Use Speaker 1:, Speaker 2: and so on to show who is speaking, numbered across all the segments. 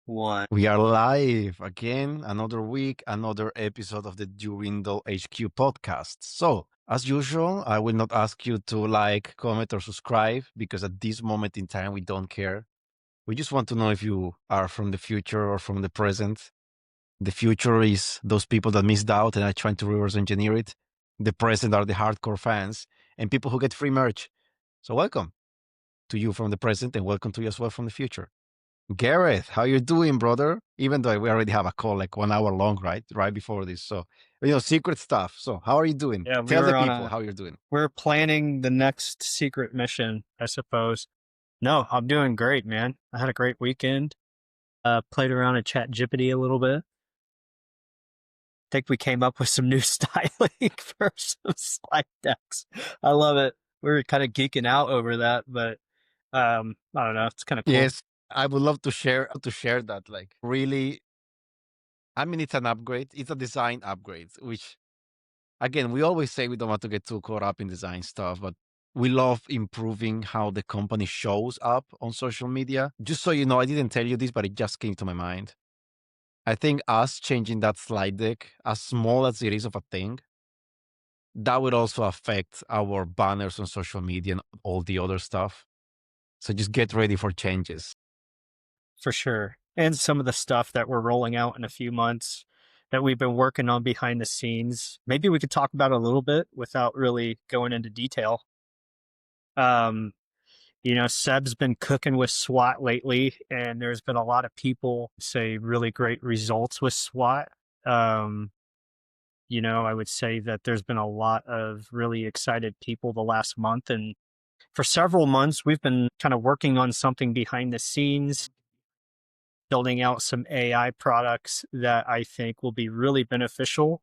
Speaker 1: One.
Speaker 2: We are live again, another week, another episode of the DURINDAL HQ podcast. So, as usual, I will not ask you to like, comment, or subscribe because at this moment in time, we don't care. We just want to know if you are from the future or from the present. The future is those people that missed out and are trying to reverse engineer it. The present are the hardcore fans and people who get free merch. So, welcome to you from the present and welcome to you as well from the future. Garrath, how you doing, brother? Even though we already have a call like 1 hour long, right? Right before this. So, secret stuff. So how are you doing?
Speaker 1: Yeah,
Speaker 2: Tell the people how you're doing.
Speaker 1: we're planning the next secret mission, I suppose. No, I'm doing great, man. I had a great weekend. Played around in ChatGPT a little bit. Think we came up with some new styling for some slide decks. I love it. We were kind of geeking out over that, but I don't know. It's kind of cool.
Speaker 2: Yes, I would love to share that. Like really, I mean, it's an upgrade. It's a design upgrade, which again, we always say we don't want to get too caught up in design stuff, but we love improving how the company shows up on social media. Just so you know, I didn't tell you this, but it just came to my mind. I think us changing that slide deck, as small as it is of a thing, that would also affect our banners on social media and all the other stuff. So just get ready for changes.
Speaker 1: For sure. And some of the stuff that we're rolling out in a few months that we've been working on behind the scenes. Maybe we could talk about it a little bit without really going into detail. Um, Seb's been cooking with SWAT lately, and there's been a lot of people say really great results with SWAT. Um, I would say that there's been a lot of really excited people the last month. And for several months, we've been kind of working on something behind the scenes, building out some AI products that I think will be really beneficial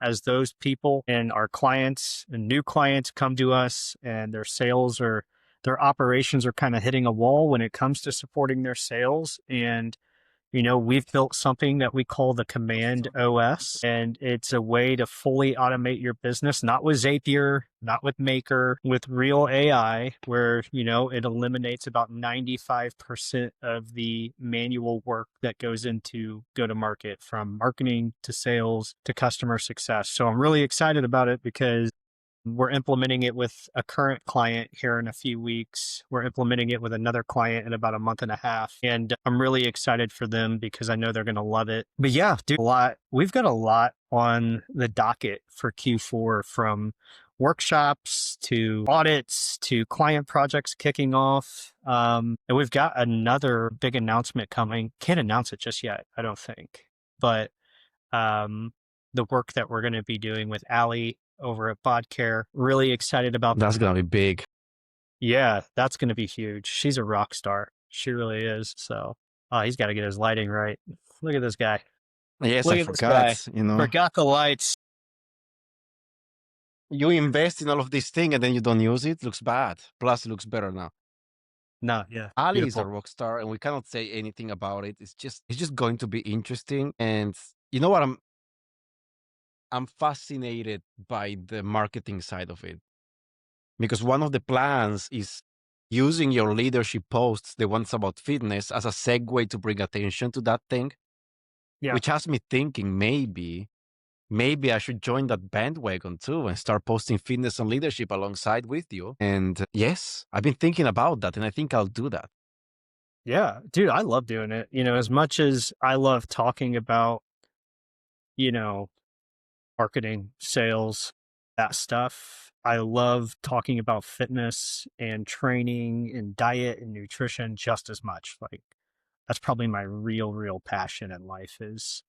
Speaker 1: as those people and our clients and new clients come to us and their operations are kind of hitting a wall when it comes to supporting their sales. And we've built something that we call the Command OS, and it's a way to fully automate your business, not with Zapier, not with Maker, with real AI, where, it eliminates about 95% of the manual work that goes into go to market, from marketing to sales to customer success. So I'm really excited about it because we're implementing it with a current client here in a few weeks. We're implementing it with another client in about a month and a half. And I'm really excited for them because I know they're going to love it. But yeah, we've got a lot on the docket for Q4, from workshops to audits to client projects kicking off. And we've got another big announcement coming. Can't announce it just yet, I don't think. But the work that we're going to be doing with Allie over at BodCare. Really excited about
Speaker 2: That's going to be big.
Speaker 1: Yeah, that's going to be huge. She's a rock star. She really is. So, he's got to get his lighting right. Look at this guy.
Speaker 2: Yes,
Speaker 1: Look
Speaker 2: I
Speaker 1: at this guy.
Speaker 2: forgot.
Speaker 1: Forgot the lights.
Speaker 2: You invest in all of this thing and then you don't use it. Looks bad. Plus, it looks better now.
Speaker 1: No, yeah.
Speaker 2: Ali is a
Speaker 1: Beautiful.
Speaker 2: rock star and we cannot say anything about it. It's just going to be interesting. And you know what? I'm fascinated by the marketing side of it. Because one of the plans is using your leadership posts, the ones about fitness, as a segue to bring attention to that thing,
Speaker 1: Yeah.
Speaker 2: which has me thinking maybe I should join that bandwagon too and start posting fitness and leadership alongside with you. And yes, I've been thinking about that and I think I'll do that.
Speaker 1: Yeah. Dude, I love doing it. As much as I love talking about, you know, marketing, sales, that stuff. I love talking about fitness and training and diet and nutrition just as much. Like, that's probably my real passion in life, is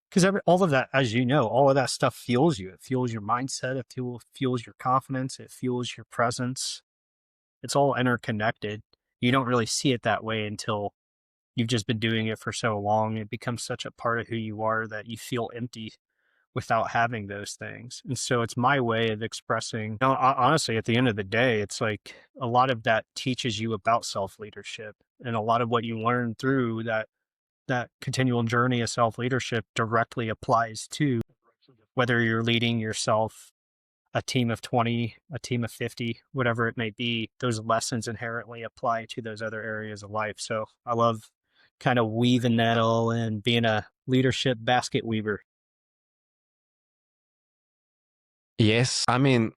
Speaker 1: because all of that, as you know, all of that stuff fuels you. It fuels your mindset. It fuels your confidence. It fuels your presence. It's all interconnected. You don't really see it that way until you've just been doing it for so long. It becomes such a part of who you are that you feel empty without having those things. And so it's my way of expressing, honestly, at the end of the day, it's like a lot of that teaches you about self-leadership, and a lot of what you learn through that continual journey of self-leadership directly applies to whether you're leading yourself, a team of 20, a team of 50, whatever it may be. Those lessons inherently apply to those other areas of life. So I love kind of weaving that all in, being a leadership basket weaver.
Speaker 2: Yes, I mean,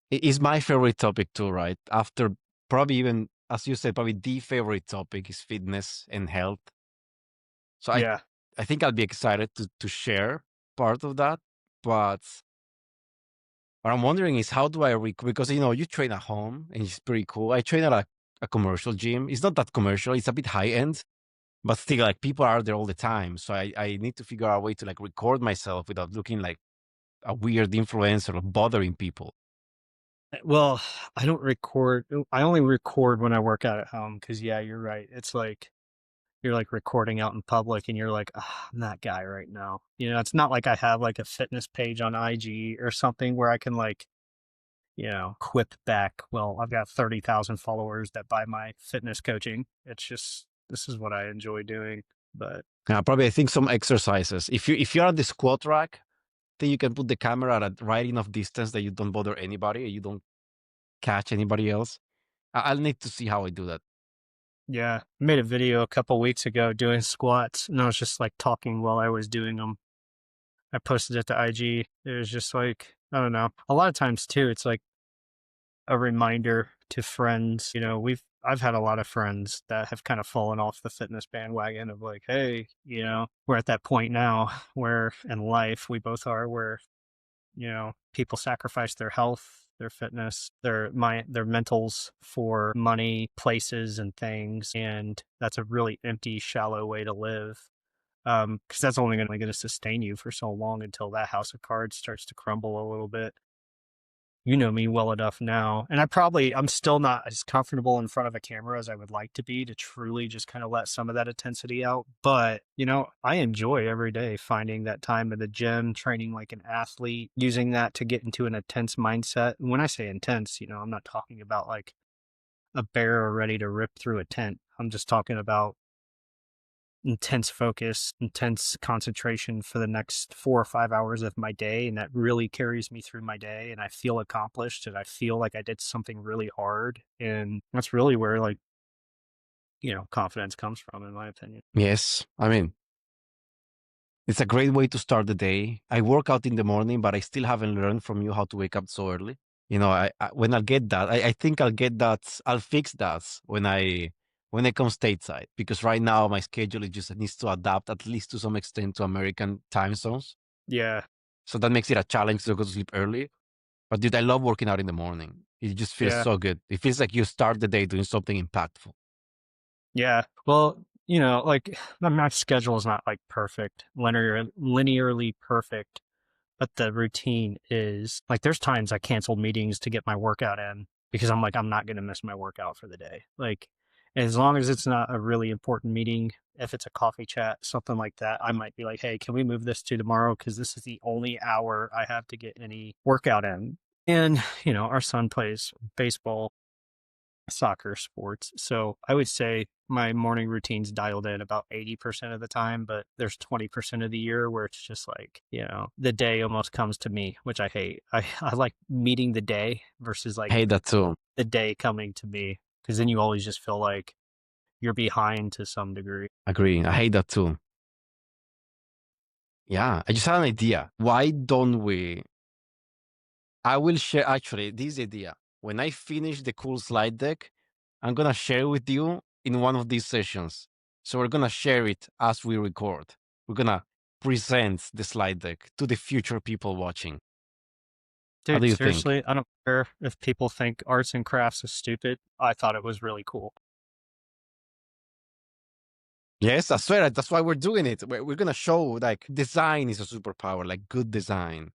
Speaker 2: it's my favorite topic too, right? After probably even, as you said, probably the favorite topic is fitness and health. So
Speaker 1: Yeah.
Speaker 2: I think I'll be excited to share part of that. But what I'm wondering is how do I because you train at home and it's pretty cool. I train at a commercial gym. It's not that commercial, it's a bit high end, but still like people are there all the time. So I need to figure out a way to like record myself without looking like a weird influencer or bothering people.
Speaker 1: Well, I don't record. I only record when I work out at home because, yeah, you're right. It's like you're like recording out in public and you're like, "Ah, I'm that guy right now." It's not like I have like a fitness page on IG or something where I can like, quip back. Well, I've got 30,000 followers that buy my fitness coaching. It's just, this is what I enjoy doing. But
Speaker 2: Probably I think some exercises. If you're at the squat rack, then you can put the camera at a right enough distance that you don't bother anybody, you don't catch anybody else. I'll need to see how I do that.
Speaker 1: yeah, I made a video a couple weeks ago doing squats and I was just like talking while I was doing them. I posted it to IG. It was just like, I don't know. A lot of times too, it's like a reminder to friends. I've had a lot of friends that have kind of fallen off the fitness bandwagon of like, hey, we're at that point now where in life we both are where, people sacrifice their health, their fitness, their mentals for money, places and things. And that's a really empty, shallow way to live. Because that's only going to sustain you for so long until that house of cards starts to crumble a little bit. You know me well enough now, and I'm still not as comfortable in front of a camera as I would like to be to truly just kind of let some of that intensity out. But, I enjoy every day finding that time in the gym, training like an athlete, using that to get into an intense mindset. And when I say intense, I'm not talking about like a bear ready to rip through a tent. I'm just talking about intense focus, intense concentration for the next 4 or 5 hours of my day. And that really carries me through my day. And I feel accomplished and I feel like I did something really hard. And that's really where, like, confidence comes from, in my opinion.
Speaker 2: Yes, I mean, it's a great way to start the day. I work out in the morning, but I still haven't learned from you how to wake up so early. When I get that, I think I'll get that. I'll fix that when I come stateside, because right now my schedule just needs to adapt at least to some extent to American time zones.
Speaker 1: Yeah.
Speaker 2: So that makes it a challenge to go to sleep early. But dude, I love working out in the morning. It just feels
Speaker 1: Yeah.
Speaker 2: so good. It feels like you start the day doing something impactful.
Speaker 1: Yeah. Well, like my schedule is not like perfect, linearly perfect. But the routine is like there's times I canceled meetings to get my workout in because I'm like, I'm not going to miss my workout for the day. Like, as long as it's not a really important meeting, if it's a coffee chat, something like that, I might be like, hey, can we move this to tomorrow? Because this is the only hour I have to get any workout in. And, our son plays baseball, soccer, sports. So I would say my morning routine's dialed in about 80% of the time, but there's 20% of the year where it's just like, the day almost comes to me, which I hate. I like meeting the day versus
Speaker 2: I
Speaker 1: like
Speaker 2: hate that too.
Speaker 1: the day coming to me. Cause then you always just feel like you're behind to some degree.
Speaker 2: Agree. I hate that too. Yeah, I just had an idea. Why don't we? I will share actually this idea. When I finish the cool slide deck, I'm gonna share with you in one of these sessions. So we're gonna share it as we record. We're gonna present the slide deck to the future people watching. How do
Speaker 1: Dude,
Speaker 2: you think?
Speaker 1: seriously, I don't care if people think arts and crafts is stupid. I thought it was really cool.
Speaker 2: Yes, I swear that's why we're doing it. We're gonna show like design is a superpower, like good design,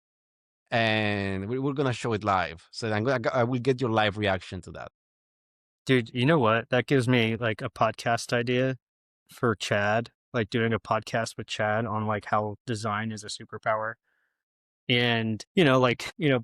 Speaker 2: and we're gonna show it live. So I will get your live reaction to that.
Speaker 1: Dude, you know what? That gives me like a podcast idea for Chad, like doing a podcast with Chad on like how design is a superpower. And,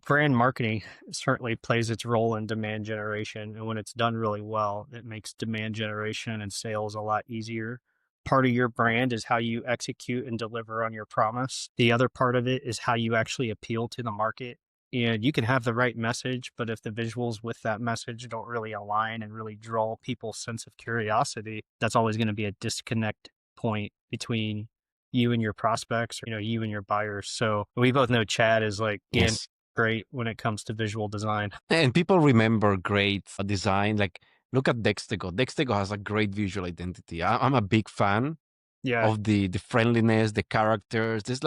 Speaker 1: brand marketing certainly plays its role in demand generation. And when it's done really well, it makes demand generation and sales a lot easier. Part of your brand is how you execute and deliver on your promise. The other part of it is how you actually appeal to the market. And you can have the right message, but if the visuals with that message don't really align and really draw people's sense of curiosity, that's always going to be a disconnect point between you and your prospects, or, you and your buyers. So we both know Chad is like
Speaker 2: Yes.
Speaker 1: great when it comes to visual design.
Speaker 2: And people remember great design. Like, look at Dextego. Dextego has a great visual identity. I'm a big fan
Speaker 1: Yeah.
Speaker 2: of the friendliness, the characters. It's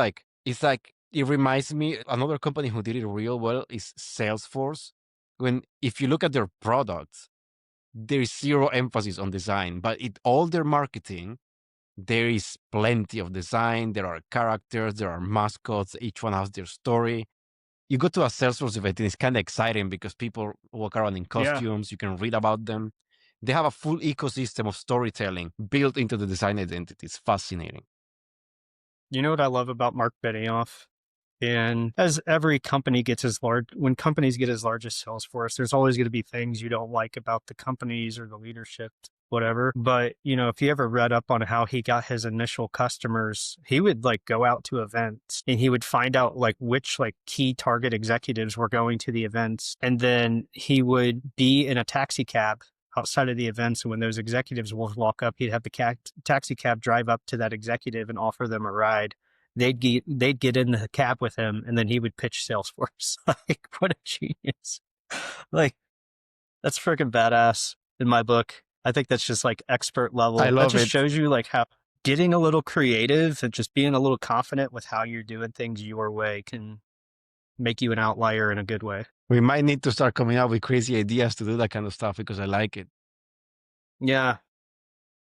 Speaker 2: like it reminds me another company who did it real well is Salesforce. When if you look at their products, there is zero emphasis on design, but in all their marketing, there is plenty of design. There are characters, there are mascots. Each one has their story. You go to a Salesforce event and it's kind of exciting because people walk around in
Speaker 1: Yeah.
Speaker 2: costumes. You can read about them. They have a full ecosystem of storytelling built into the design identity. It's fascinating.
Speaker 1: You know what I love about Mark Benioff? And as every company gets as large, when companies get as large as Salesforce, there's always going to be things you don't like about the companies or the leadership, whatever. But, if you ever read up on how he got his initial customers, he would like go out to events and he would find out like which like key target executives were going to the events. And then he would be in a taxi cab outside of the events. And when those executives would walk up, he'd have the taxi cab drive up to that executive and offer them a ride. They'd get in the cab with him, and then he would pitch Salesforce. Like, what a genius! Like, that's freaking badass in my book. I think that's just like expert
Speaker 2: I
Speaker 1: level. That
Speaker 2: love
Speaker 1: just
Speaker 2: it.
Speaker 1: shows you like how getting a little creative and just being a little confident with how you're doing things your way can make you an outlier in a good way.
Speaker 2: We might need to start coming up with crazy ideas to do that kind of stuff because I like it.
Speaker 1: Yeah.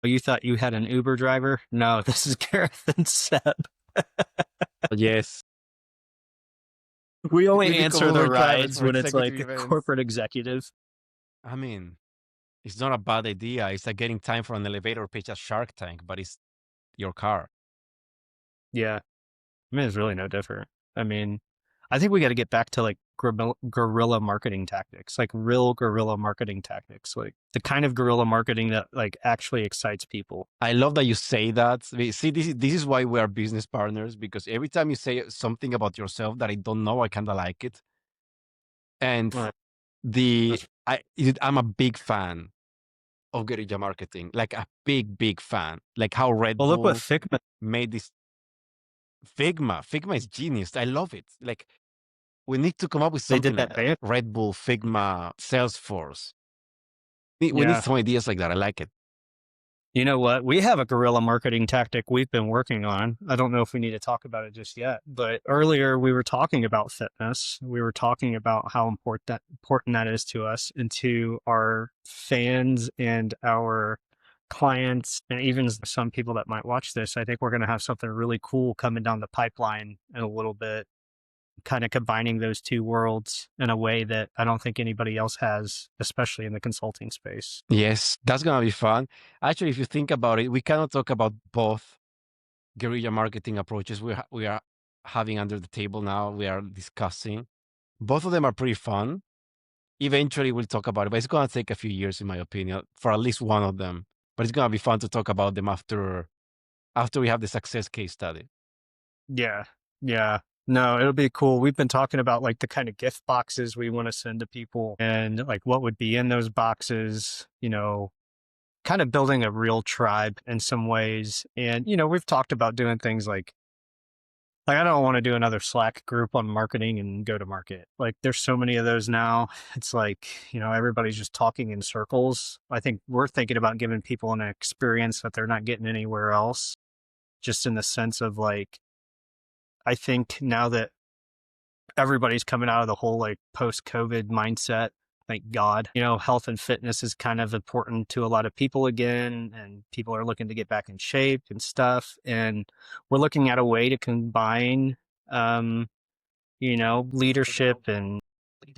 Speaker 1: You thought you had an Uber driver? No, this is Gareth and Seb.
Speaker 2: Yes.
Speaker 1: We
Speaker 2: We
Speaker 1: only
Speaker 2: become
Speaker 1: answer the
Speaker 2: Uber drivers
Speaker 1: rides
Speaker 2: for
Speaker 1: when it's
Speaker 2: executive
Speaker 1: like a
Speaker 2: events.
Speaker 1: corporate executive.
Speaker 2: I mean, it's not a bad idea. It's like getting time for an elevator pitch at Shark Tank, but it's your car.
Speaker 1: Yeah. I mean, it's really no different. I mean, I think we got to get back to like guerrilla marketing tactics, like real guerrilla marketing tactics, like the kind of guerrilla marketing that like actually excites people.
Speaker 2: I love that you say that. See, this is why we are business partners because every time you say something about yourself that I don't know, I kind of like it. And
Speaker 1: Right.
Speaker 2: the I'm a big fan of guerrilla marketing, like a big fan. Like how Red
Speaker 1: Well, look what
Speaker 2: Bull
Speaker 1: Figma,
Speaker 2: made this Figma. Figma is genius. I love it. Like we need to come up with
Speaker 1: they
Speaker 2: something
Speaker 1: did
Speaker 2: like
Speaker 1: that
Speaker 2: that.
Speaker 1: band.
Speaker 2: Red Bull, Figma, Salesforce. We need
Speaker 1: Yeah.
Speaker 2: some ideas like that. I like it.
Speaker 1: You know what? We have a guerrilla marketing tactic we've been working on. I don't know if we need to talk about it just yet, but earlier we were talking about fitness. We were talking about how important that is to us and to our fans and our clients, and even some people that might watch this. I think we're going to have something really cool coming down the pipeline in a little bit, kind of combining those two worlds in a way that I don't think anybody else has, especially in the consulting space.
Speaker 2: Yes, that's gonna be fun. Actually, if you think about it, we cannot talk about both guerrilla marketing approaches we are having under the table now. We are discussing. Both of them are pretty fun. Eventually, we'll talk about it, but it's gonna take a few years, in my opinion, for at least one of them. But it's gonna be fun to talk about them after we have the success case study.
Speaker 1: Yeah. Yeah. No, it'll be cool. We've been talking about like the kind of gift boxes we want to send to people and like what would be in those boxes, kind of building a real tribe in some ways. And, we've talked about doing things like I don't want to do another Slack group on marketing and go to market. Like there's so many of those now. It's like, everybody's just talking in circles. I think we're thinking about giving people an experience that they're not getting anywhere else, just in the sense of like, I think now that everybody's coming out of the whole like post COVID mindset, thank God, health and fitness is kind of important to a lot of people again, and people are looking to get back in shape and stuff. And we're looking at a way to combine, leadership and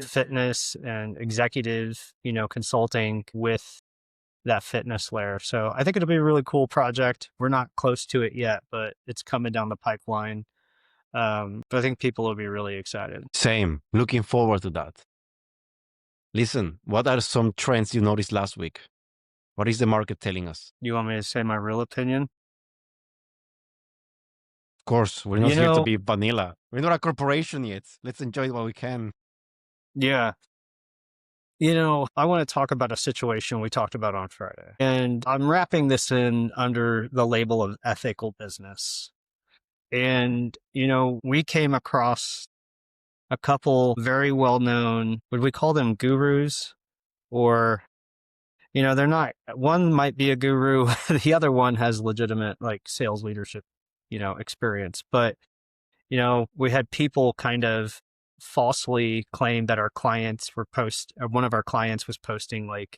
Speaker 1: fitness and executive, consulting with that fitness layer. So I think it'll be a really cool project. We're not close to it yet, but it's coming down the pipeline. But I think people will be really excited.
Speaker 2: Same. Looking forward to that. Listen, what are some trends you noticed last week? What is the market telling us?
Speaker 1: You want me to say my real opinion?
Speaker 2: Of course, we're not
Speaker 1: You
Speaker 2: here to
Speaker 1: know,
Speaker 2: be vanilla. We're not a corporation yet. Let's enjoy what we can.
Speaker 1: Yeah. I want to talk about a situation we talked about on Friday. And I'm wrapping this in under the label of ethical business. And, we came across a couple very well known, would we call them gurus? Or, they're not, one might be a guru, the other one has legitimate like sales leadership, experience. But we had people kind of falsely claim that our clients were one of our clients was posting like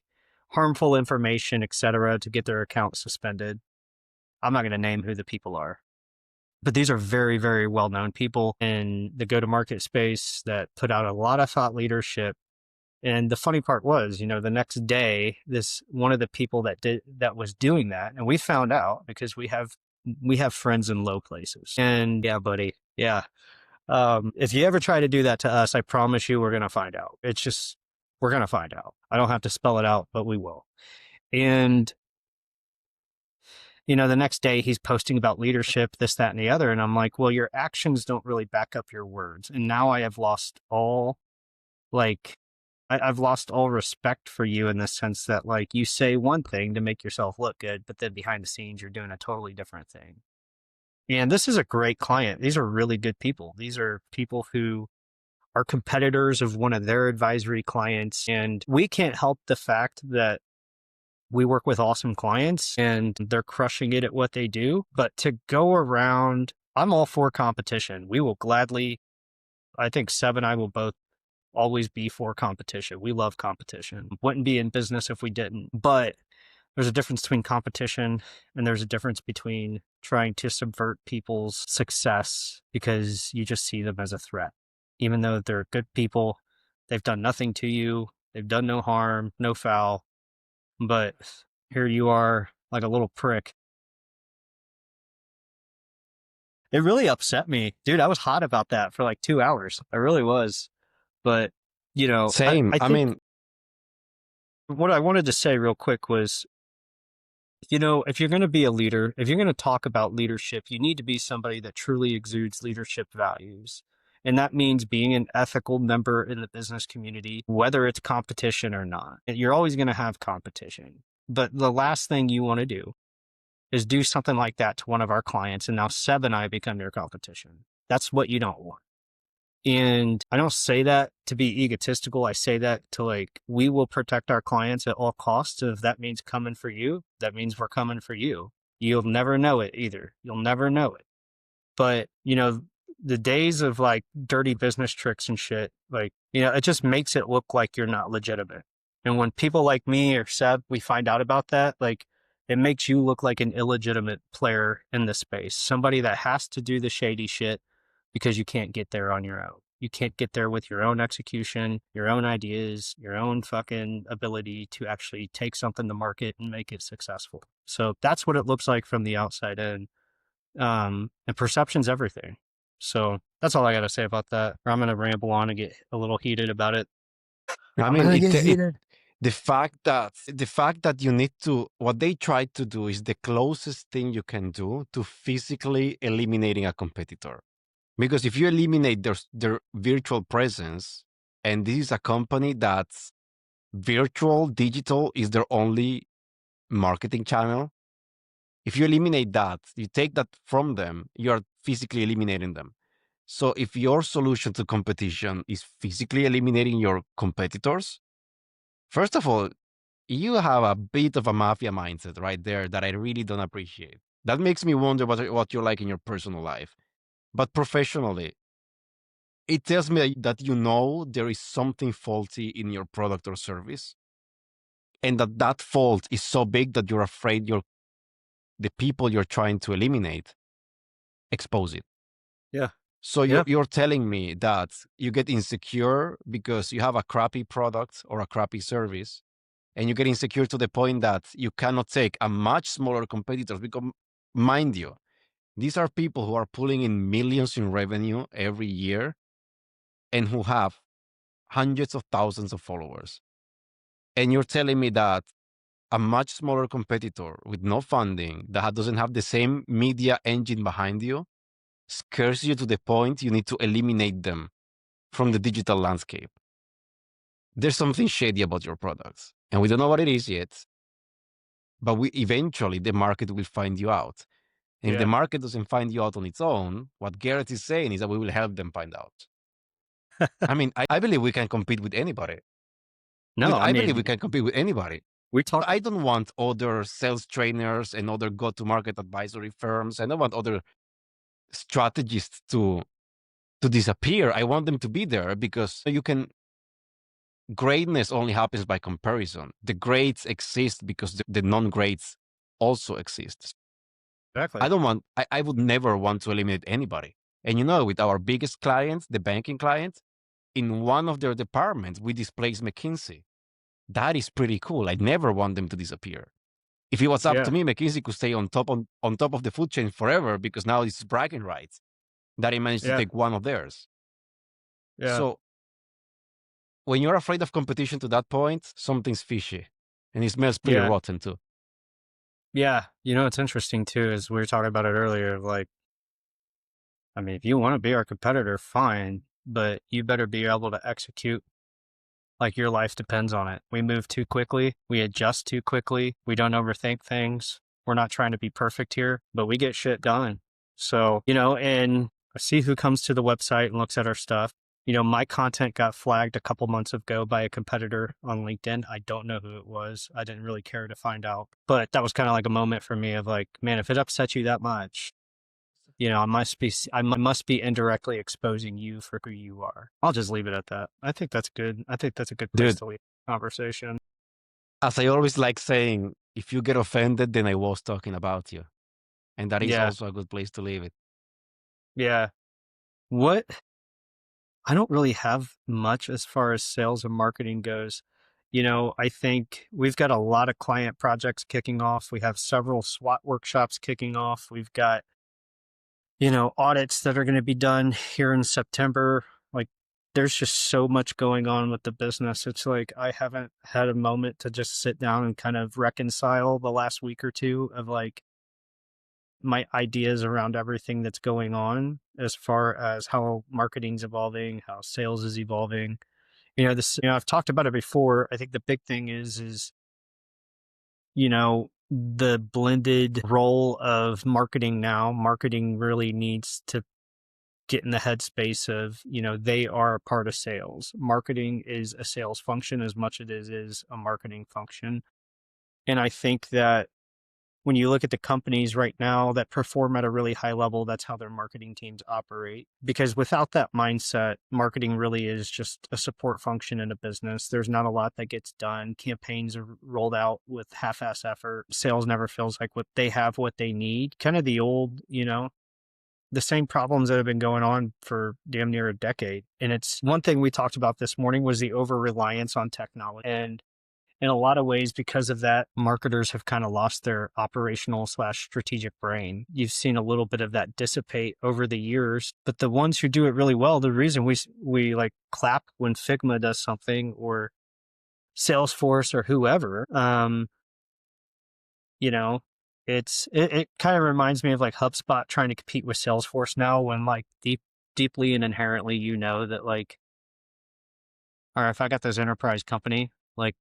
Speaker 1: harmful information, et cetera, to get their account suspended. I'm not going to name who the people are, but these are very, very well known people in the go to market space that put out a lot of thought leadership. And the funny part was, the next day, this one of the people that was doing that, and we found out because we have friends in low places. And yeah, buddy, yeah, if you ever try to do that to us, I promise you we're going to find out. It's just, we're going to find out. I don't have to spell it out, but we will. And, the next day he's posting about leadership, this, that, and the other. And I'm like, well, your actions don't really back up your words. And now I have lost all, like, I've lost all respect for you in the sense that, like, you say one thing to make yourself look good, but then behind the scenes, you're doing a totally different thing. And this is a great client. These are really good people. These are people who are competitors of one of their advisory clients. And we can't help the fact that we work with awesome clients and they're crushing it at what they do. But to go around, I'm all for competition. We will gladly, I think Seb and I will both always be for competition. We love competition. Wouldn't be in business if we didn't. But there's a difference between competition and there's a difference between trying to subvert people's success because you just see them as a threat. Even though they're good people, they've done nothing to you, they've done no harm, no foul, but here you are like a little prick. It really upset me. Dude, I was hot about that for like 2 hours. I really was. But, I,
Speaker 2: Same.
Speaker 1: I
Speaker 2: I
Speaker 1: think
Speaker 2: mean,
Speaker 1: what I wanted to say real quick was, if you're going to be a leader, if you're going to talk about leadership, you need to be somebody that truly exudes leadership values. And that means being an ethical member in the business community, whether it's competition or not. You're always going to have competition. But the last thing you want to do is do something like that to one of our clients. And now Seb and I become your competition. That's what you don't want. And I don't say that to be egotistical. I say that to like, we will protect our clients at all costs. And if that means coming for you, that means we're coming for you. You'll never know it either. You'll never know it. But, the days of like dirty business tricks and shit, like, it just makes it look like you're not legitimate. And when people like me or Seb, we find out about that, like, it makes you look like an illegitimate player in the space, somebody that has to do the shady shit because you can't get there on your own. You can't get there with your own execution, your own ideas, your own fucking ability to actually take something to market and make it successful. So that's what it looks like from the outside in. And perception's everything. So that's all I got to say about that. Or I'm going to ramble on and get a little heated about it.
Speaker 2: I
Speaker 1: I'm
Speaker 2: mean,
Speaker 1: going to get heated.
Speaker 2: the fact that you need to, what they try to do is the closest thing you can do to physically eliminating a competitor. Because if you eliminate their virtual presence, and this is a company that's virtual, digital is their only marketing channel. If you eliminate that, you take that from them, you are physically eliminating them. So if your solution to competition is physically eliminating your competitors, first of all, you have a bit of a mafia mindset right there that I really don't appreciate. That makes me wonder what you're like in your personal life. But professionally, it tells me that there is something faulty in your product or service, and that fault is so big that you're afraid the people you're trying to eliminate expose it.
Speaker 1: Yeah.
Speaker 2: So you're
Speaker 1: Yeah.
Speaker 2: you're telling me that you get insecure because you have a crappy product or a crappy service, and you get insecure to the point that you cannot take a much smaller competitors because, mind you, these are people who are pulling in millions in revenue every year and who have hundreds of thousands of followers. And you're telling me that a much smaller competitor with no funding that doesn't have the same media engine behind you scares you to the point you need to eliminate them from the digital landscape. there's something shady about your products. And we don't know what it is yet, but we eventually the market will find you out. And if the
Speaker 1: Yeah.
Speaker 2: market doesn't find you out on its own, what Garrett is saying is that we will help them find out. I mean, I believe we can compete with anybody. Dude,
Speaker 1: No, I
Speaker 2: I believe we
Speaker 1: mean,
Speaker 2: can compete with anybody.
Speaker 1: we talk.
Speaker 2: I don't want other sales trainers and other go-to-market advisory firms. I don't want other strategists to disappear. I want them to be there because you can. Greatness only happens by comparison. The greats exist because the non-greats also exist.
Speaker 1: Exactly.
Speaker 2: I would never want to eliminate anybody. And with our biggest clients, the banking clients, in one of their departments, we displaced McKinsey. That is pretty cool. I never want them to disappear. If it was up to
Speaker 1: Yeah.
Speaker 2: me, McKinsey could stay on top of the food chain forever because now it's bragging rights that he managed to
Speaker 1: Yeah.
Speaker 2: take one of theirs.
Speaker 1: Yeah.
Speaker 2: So when you're afraid of competition to that point, something's fishy. And it smells pretty
Speaker 1: Yeah.
Speaker 2: rotten too.
Speaker 1: Yeah. It's interesting too, is we were talking about it earlier. Like, I mean, if you want to be our competitor, fine, but you better be able to execute like your life depends on it. We move too quickly. We adjust too quickly. We don't overthink things. We're not trying to be perfect here, but we get shit done. So, and I see who comes to the website and looks at our stuff. My content got flagged a couple months ago by a competitor on LinkedIn. I don't know who it was. I didn't really care to find out. But that was kind of like a moment for me of like, man, if it upsets you that much, I must be indirectly exposing you for who you are. I'll just leave it at that. I think that's good. I think that's a good place
Speaker 2: Dude,
Speaker 1: to leave the conversation.
Speaker 2: as I always like saying, if you get offended, then I was talking about you. And that is
Speaker 1: Yeah.
Speaker 2: also a good place to leave it.
Speaker 1: Yeah. What I don't really have much as far as sales and marketing goes. I think we've got a lot of client projects kicking off. We have several SWOT workshops kicking off. We've got, audits that are going to be done here in September. Like, there's just so much going on with the business. It's like I haven't had a moment to just sit down and kind of reconcile the last week or two of like my ideas around everything that's going on as far as how marketing's evolving, how sales is evolving. I've talked about it before. I think the big thing is the blended role of marketing now. Marketing really needs to get in the headspace of, they are a part of sales. Marketing is a sales function as much as it is a marketing function. And I think that when you look at the companies right now that perform at a really high level, that's how their marketing teams operate. Because without that mindset, marketing really is just a support function in a business. There's not a lot that gets done. Campaigns are rolled out with half-ass effort. Sales never feels like what they need. Kind of the old, the same problems that have been going on for damn near a decade. And it's one thing we talked about this morning was the over reliance on technology. And in a lot of ways, because of that, marketers have kind of lost their operational/strategic brain. You've seen a little bit of that dissipate over the years, but the ones who do it really well, the reason we like clap when Figma does something or Salesforce or whoever, you know, it kind of reminds me of like HubSpot trying to compete with Salesforce now when like deeply and inherently, that like, all right, if I got this enterprise company, like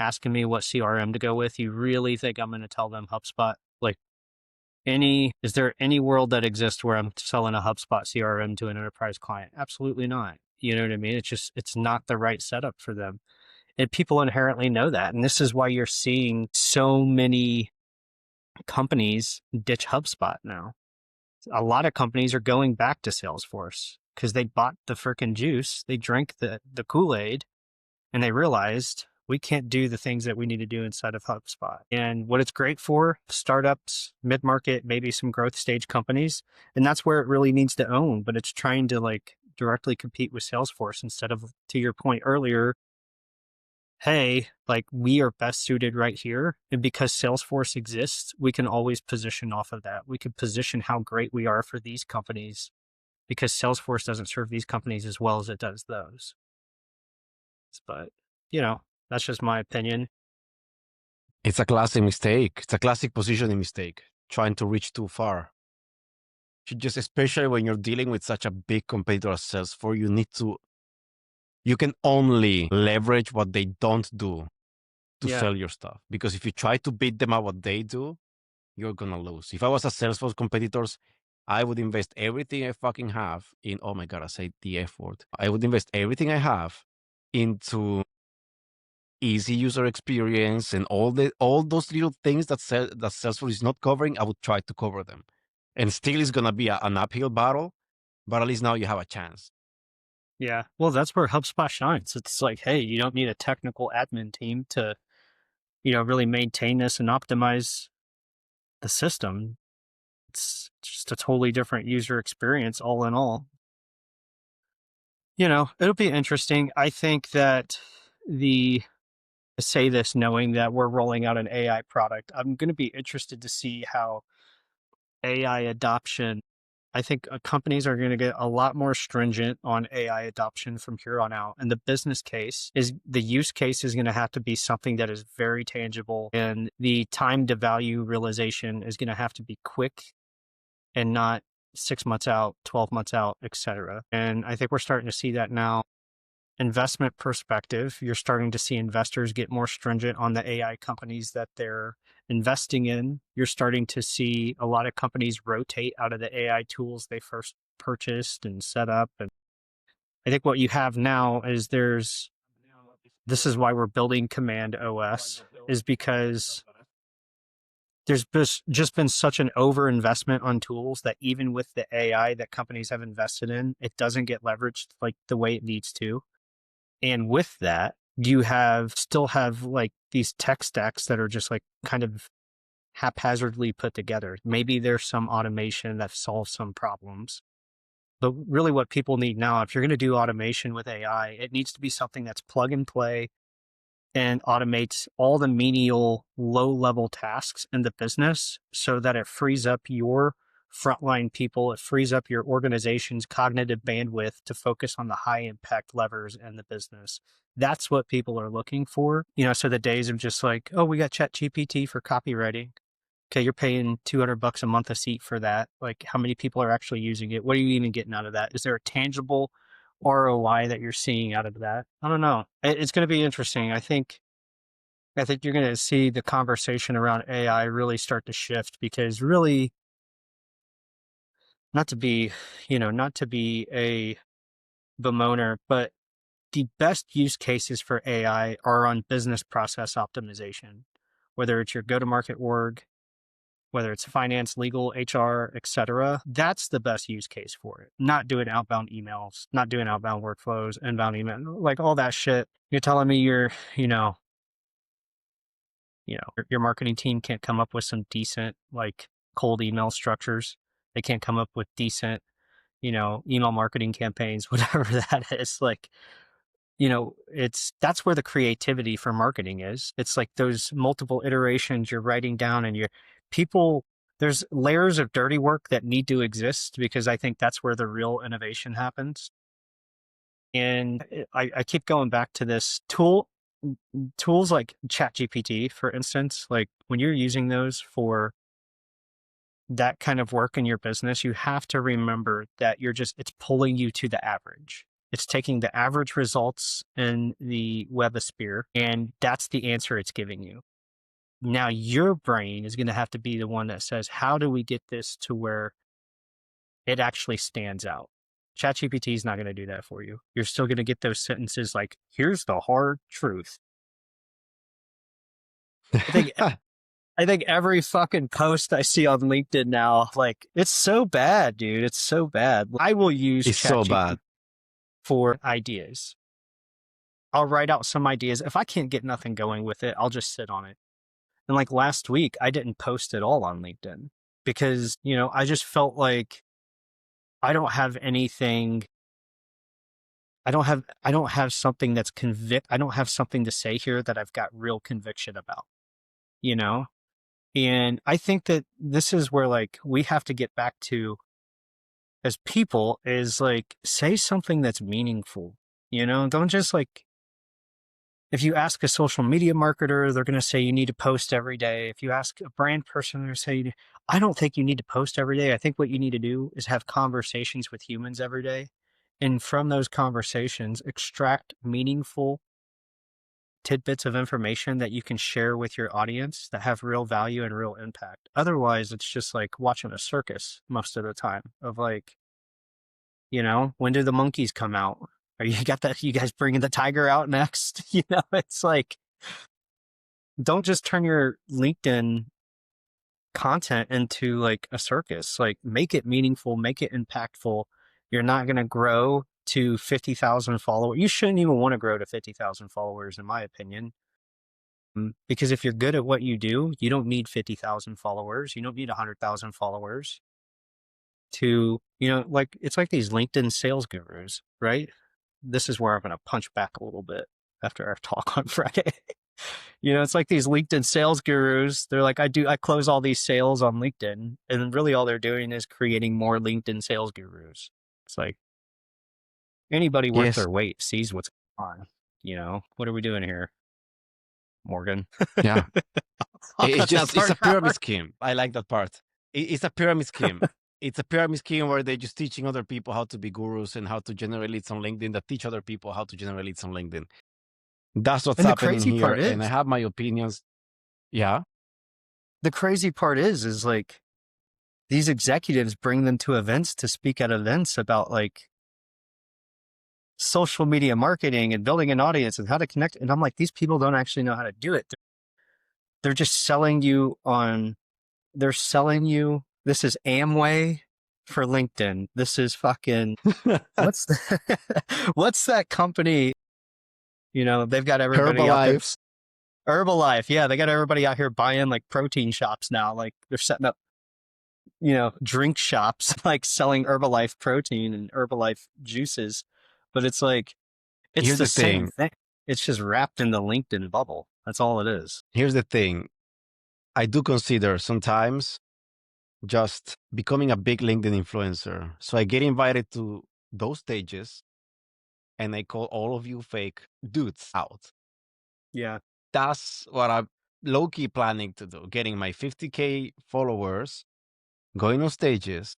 Speaker 1: asking me what CRM to go with, you really think I'm going to tell them HubSpot? Like, is there any world that exists where I'm selling a HubSpot CRM to an enterprise client? Absolutely not. You know what I mean? It's not the right setup for them. And people inherently know that. And this is why you're seeing so many companies ditch HubSpot now. A lot of companies are going back to Salesforce because they bought the freaking juice. They drank the Kool-Aid and they realized we can't do the things that we need to do inside of HubSpot. And what it's great for, startups, mid-market, maybe some growth stage companies, and that's where it really needs to own, but it's trying to like directly compete with Salesforce instead of, to your point earlier, hey, like we are best suited right here. And because Salesforce exists, we can always position off of that. We can position how great we are for these companies because Salesforce doesn't serve these companies as well as it does those. But, that's just my opinion.
Speaker 2: It's a classic mistake. It's a classic positioning mistake, trying to reach too far. Especially when you're dealing with such a big competitor as Salesforce, you need to you can only leverage what they don't do to
Speaker 1: Yeah.
Speaker 2: sell your stuff. Because if you try to beat them at what they do, you're gonna lose. If I was a Salesforce competitors, I would invest everything I fucking have in. Oh my god, I say the F word. I would invest everything I have into easy user experience and all those little things that Salesforce is not covering. I would try to cover them, and still it's gonna be an uphill battle. But at least now you have a chance.
Speaker 1: Yeah. Well, that's where HubSpot shines. It's like, hey, you don't need a technical admin team to, really maintain this and optimize the system. It's just a totally different user experience all in all. It'll be interesting. I think that the say this knowing that we're rolling out an AI product. I'm going to be interested to see how AI adoption. I think companies are going to get a lot more stringent on AI adoption from here on out. And the use case is going to have to be something that is very tangible. And the time to value realization is going to have to be quick and not 6 months out, 12 months out, etc. And I think we're starting to see that now. Investment perspective, you're starting to see investors get more stringent on the AI companies that they're investing in. You're starting to see a lot of companies rotate out of the AI tools they first purchased and set up. And I think what you have now is this is why we're building Command OS, is because there's just been such an overinvestment on tools that even with the AI that companies have invested in, it doesn't get leveraged like the way it needs to. And with that, you still have like these tech stacks that are just like kind of haphazardly put together. Maybe there's some automation that solves some problems. But really what people need now, if you're going to do automation with AI, it needs to be something that's plug and play and automates all the menial low-level tasks in the business so that it frees up your frontline people, it frees up your organization's cognitive bandwidth to focus on the high-impact levers in the business. That's what people are looking for. So the days of just like, oh, we got ChatGPT for copywriting. Okay, you're paying $200 a month a seat for that. Like, how many people are actually using it? What are you even getting out of that? Is there a tangible ROI that you're seeing out of that? I don't know. It's going to be interesting. I think you're going to see the conversation around AI really start to shift because really, not to be, not to be a bemoaner, but the best use cases for AI are on business process optimization, whether it's your go-to-market org, whether it's finance, legal, HR, etc. That's the best use case for it. Not doing outbound emails, not doing outbound workflows, inbound email, like all that shit. You're telling me your marketing team can't come up with some decent like cold email structures. They can't come up with decent, email marketing campaigns, whatever that is. Like, that's where the creativity for marketing is. It's like those multiple iterations you're writing down and people, there's layers of dirty work that need to exist because I think that's where the real innovation happens. And I keep going back to this tools like ChatGPT, for instance, like when you're using those for that kind of work in your business, you have to remember that it's pulling you to the average. It's taking the average results in the webosphere, and that's the answer it's giving you. Now, your brain is going to have to be the one that says, how do we get this to where it actually stands out? ChatGPT is not going to do that for you. You're still going to get those sentences like, here's the hard truth. I think I think every fucking post I see on LinkedIn now, like, it's so bad, dude. It's so bad. I will use
Speaker 2: It's so
Speaker 1: ChatGPT
Speaker 2: bad.
Speaker 1: for ideas. I'll write out some ideas. If I can't get nothing going with it, I'll just sit on it. And like last week, I didn't post at all on LinkedIn because, I just felt like I don't have anything. I don't have something I don't have something to say here that I've got real conviction about, you know? And I think that this is where like we have to get back to as people is like say something that's meaningful. Don't just like if you ask a social media marketer, they're going to say you need to post every day. If you ask a brand person, they're saying, I don't think you need to post every day. I think what you need to do is have conversations with humans every day And from those conversations, extract meaningful tidbits of information that you can share with your audience that have real value and real impact. Otherwise, it's just like watching a circus most of the time of like, when do the monkeys come out? Are you got that? You guys bringing the tiger out next? It's like, don't just turn your LinkedIn content into like a circus. Like, make it meaningful, make it impactful. You're not going to grow to 50,000 followers. You shouldn't even want to grow to 50,000 followers, in my opinion. Because if you're good at what you do, you don't need 50,000 followers. You don't need 100,000 followers to, like, it's like these LinkedIn sales gurus, right? This is where I'm going to punch back a little bit after our talk on Friday. It's like these LinkedIn sales gurus. They're like, I close all these sales on LinkedIn. And really all they're doing is creating more LinkedIn sales gurus. It's like anybody worth
Speaker 2: Yes.
Speaker 1: their weight sees what's going on. What are we doing here, Morgan?
Speaker 2: Yeah.
Speaker 1: I'll cut that
Speaker 2: It's
Speaker 1: part
Speaker 2: a pyramid
Speaker 1: out.
Speaker 2: scheme. I like that part. It's a pyramid scheme. It's a pyramid scheme where they're just teaching other people how to be gurus and how to generate leads on LinkedIn that teach other people how to generate leads on LinkedIn. That's what's
Speaker 1: And the
Speaker 2: happening
Speaker 1: crazy
Speaker 2: here.
Speaker 1: part
Speaker 2: And I
Speaker 1: is,
Speaker 2: have my opinions. Yeah.
Speaker 1: is like these executives bring them to events to speak at events about like social media marketing and building an audience and how to connect. And I'm like, these people don't actually know how to do it. They're just they're selling you, this is Amway for LinkedIn. This is fucking, what's what's that company? They've got everybody out there.
Speaker 2: Herbalife.
Speaker 1: Herbalife. Yeah. They got everybody out here buying like protein shops now. Like they're setting up, drink shops, like selling Herbalife protein and Herbalife juices. But it's like, it's
Speaker 2: Here's
Speaker 1: the
Speaker 2: the
Speaker 1: same
Speaker 2: thing.
Speaker 1: thing. It's just wrapped in the LinkedIn bubble. That's all it is.
Speaker 2: Here's the thing. I do consider sometimes just becoming a big LinkedIn influencer. So I get invited to those stages and I call all of you fake dudes out.
Speaker 1: Yeah.
Speaker 2: That's what I'm low key planning to do, getting my 50K followers, going on stages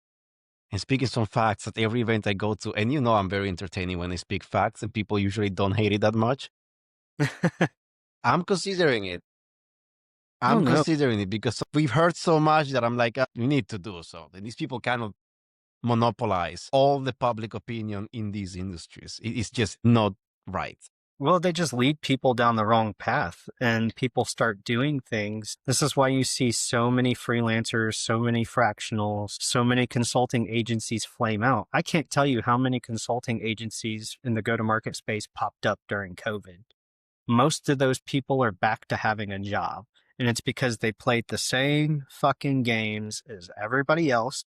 Speaker 2: and speaking some facts at every event I go to. And I'm very entertaining when I speak facts and people usually don't hate it that much. I'm considering it.
Speaker 1: I
Speaker 2: I'm
Speaker 1: don't know.
Speaker 2: considering it because we've heard so much that I'm like, we need to do so. And these people cannot monopolize all the public opinion in these industries. It's just not right.
Speaker 1: Well, they just lead people down the wrong path and people start doing things. This is why you see so many freelancers, so many fractionals, so many consulting agencies flame out. I can't tell you how many consulting agencies in the go-to-market space popped up during COVID. Most of those people are back to having a job. And it's because they played the same fucking games as everybody else.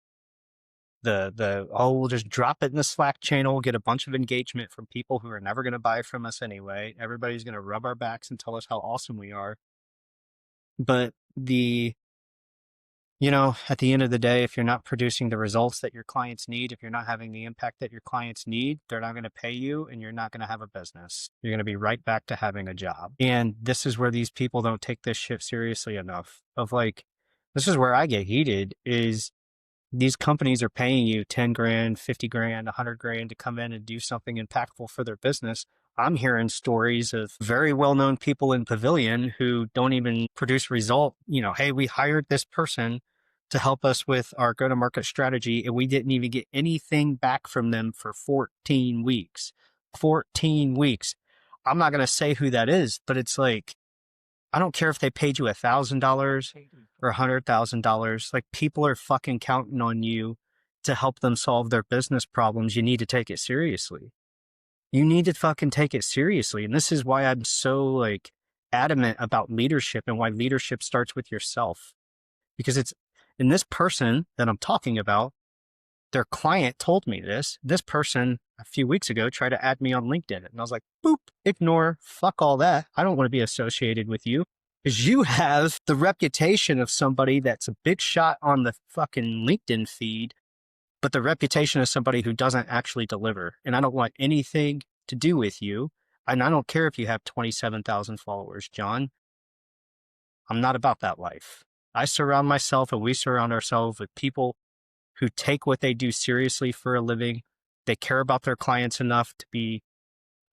Speaker 1: We'll just drop it in the Slack channel, get a bunch of engagement from people who are never going to buy from us anyway. Everybody's going to rub our backs and tell us how awesome we are. But at the end of the day, if you're not producing the results that your clients need, if you're not having the impact that your clients need, they're not going to pay you and you're not going to have a business. You're going to be right back to having a job. And this is where these people don't take this shit seriously enough. This is where I get heated is these companies are paying you 10 grand, 50 grand, 100 grand to come in and do something impactful for their business. I'm hearing stories of very well-known people in Pavilion who don't even produce result. Hey, we hired this person to help us with our go-to-market strategy, and we didn't even get anything back from them for 14 weeks. 14 weeks. I'm not going to say who that is, but it's like, I don't care if they paid you $1,000 or $100,000. Like, people are fucking counting on you to help them solve their business problems. You need to take it seriously. You need to fucking take it seriously. And this is why I'm so like adamant about leadership and why leadership starts with yourself. Because it's in this person that I'm talking about, their client told me this. This person a few weeks ago tried to add me on LinkedIn. And I was like, boop, ignore, fuck all that. I don't want to be associated with you because you have the reputation of somebody that's a big shot on the fucking LinkedIn feed, but the reputation of somebody who doesn't actually deliver. And I don't want anything to do with you. And I don't care if you have 27,000 followers, John. I'm not about that life. I surround myself and we surround ourselves with people who take what they do seriously for a living, They care about their clients enough to be,